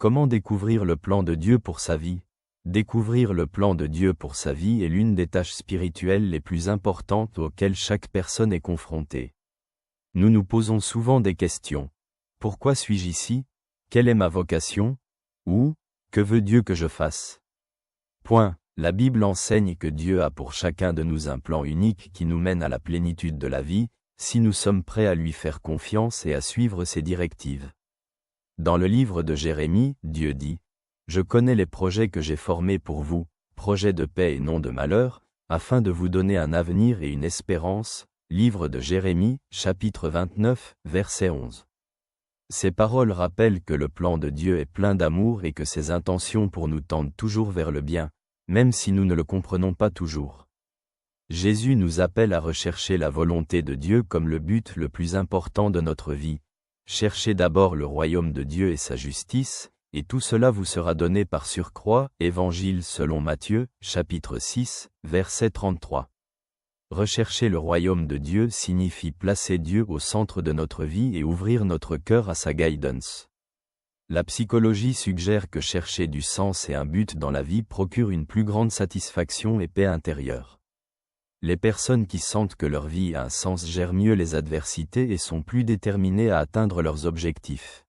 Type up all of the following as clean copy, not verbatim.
Comment découvrir le plan de Dieu pour sa vie? Découvrir le plan de Dieu pour sa vie est l'une des tâches spirituelles les plus importantes auxquelles chaque personne est confrontée. Nous nous posons souvent des questions. Pourquoi suis-je ici? Quelle est ma vocation? Ou, que veut Dieu que je fasse? La Bible enseigne que Dieu a pour chacun de nous un plan unique qui nous mène à la plénitude de la vie, si nous sommes prêts à lui faire confiance et à suivre ses directives. Dans le livre de Jérémie, Dieu dit: « Je connais les projets que j'ai formés pour vous, projets de paix et non de malheur, afin de vous donner un avenir et une espérance. » Livre de Jérémie, chapitre 29, verset 11. Ces paroles rappellent que le plan de Dieu est plein d'amour et que ses intentions pour nous tendent toujours vers le bien, même si nous ne le comprenons pas toujours. Jésus nous appelle à rechercher la volonté de Dieu comme le but le plus important de notre vie. Cherchez d'abord le royaume de Dieu et sa justice, et tout cela vous sera donné par surcroît. Évangile selon Matthieu, chapitre 6, verset 33. Rechercher le royaume de Dieu signifie placer Dieu au centre de notre vie et ouvrir notre cœur à sa guidance. La psychologie suggère que chercher du sens et un but dans la vie procure une plus grande satisfaction et paix intérieure. Les personnes qui sentent que leur vie a un sens gèrent mieux les adversités et sont plus déterminées à atteindre leurs objectifs.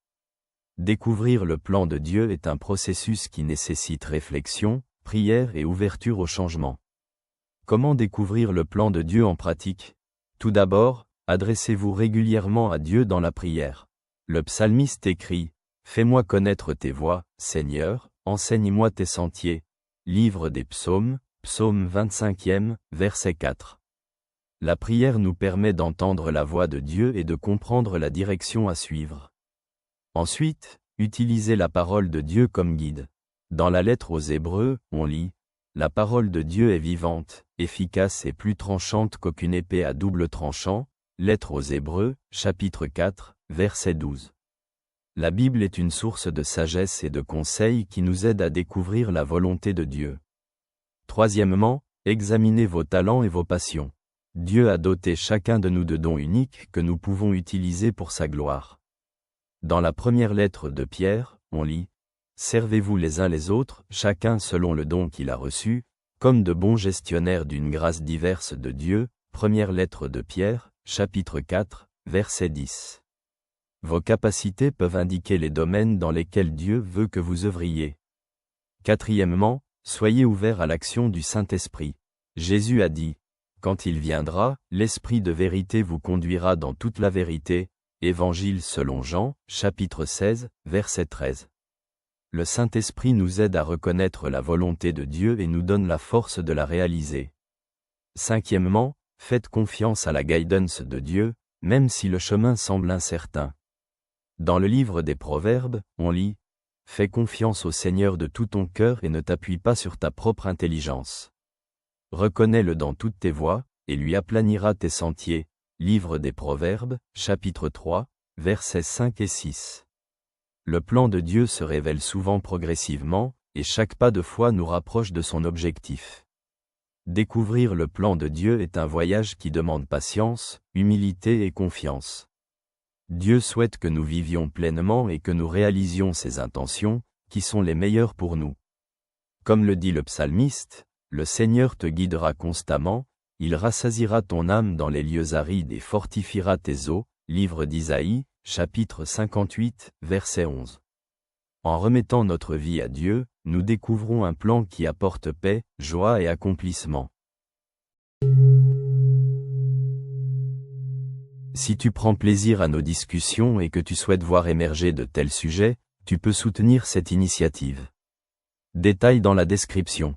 Découvrir le plan de Dieu est un processus qui nécessite réflexion, prière et ouverture au changement. Comment découvrir le plan de Dieu en pratique? Tout d'abord, adressez-vous régulièrement à Dieu dans la prière. Le psalmiste écrit: « Fais-moi connaître tes voies, Seigneur, enseigne-moi tes sentiers. » Livre des Psaumes, Psaume 25e, verset 4. La prière nous permet d'entendre la voix de Dieu et de comprendre la direction à suivre. Ensuite, utilisez la parole de Dieu comme guide. Dans la lettre aux Hébreux, on lit: « La parole de Dieu est vivante, efficace et plus tranchante qu'aucune épée à double tranchant. » Lettre aux Hébreux, chapitre 4, verset 12. La Bible est une source de sagesse et de conseils qui nous aide à découvrir la volonté de Dieu. Troisièmement, examinez vos talents et vos passions. Dieu a doté chacun de nous de dons uniques que nous pouvons utiliser pour sa gloire. Dans la première lettre de Pierre, on lit: « Servez-vous les uns les autres, chacun selon le don qu'il a reçu, comme de bons gestionnaires d'une grâce diverse de Dieu. » Première lettre de Pierre, chapitre 4, verset 10. Vos capacités peuvent indiquer les domaines dans lesquels Dieu veut que vous œuvriez. Quatrièmement, soyez ouverts à l'action du Saint-Esprit. Jésus a dit: « Quand il viendra, l'Esprit de vérité vous conduira dans toute la vérité. » Évangile selon Jean, chapitre 16, verset 13. Le Saint-Esprit nous aide à reconnaître la volonté de Dieu et nous donne la force de la réaliser. Cinquièmement, faites confiance à la guidance de Dieu, même si le chemin semble incertain. Dans le livre des Proverbes, on lit: « Fais confiance au Seigneur de tout ton cœur et ne t'appuie pas sur ta propre intelligence. Reconnais-le dans toutes tes voies, et lui aplanira tes sentiers. » Livre des Proverbes, chapitre 3, versets 5 et 6. Le plan de Dieu se révèle souvent progressivement, et chaque pas de foi nous rapproche de son objectif. Découvrir le plan de Dieu est un voyage qui demande patience, humilité et confiance. Dieu souhaite que nous vivions pleinement et que nous réalisions ses intentions, qui sont les meilleures pour nous. Comme le dit le psalmiste, « Le Seigneur te guidera constamment, il rassasiera ton âme dans les lieux arides et fortifiera tes os. » Livre d'Isaïe, chapitre 58, verset 11. En remettant notre vie à Dieu, nous découvrons un plan qui apporte paix, joie et accomplissement. Si tu prends plaisir à nos discussions et que tu souhaites voir émerger de tels sujets, tu peux soutenir cette initiative. Détails dans la description.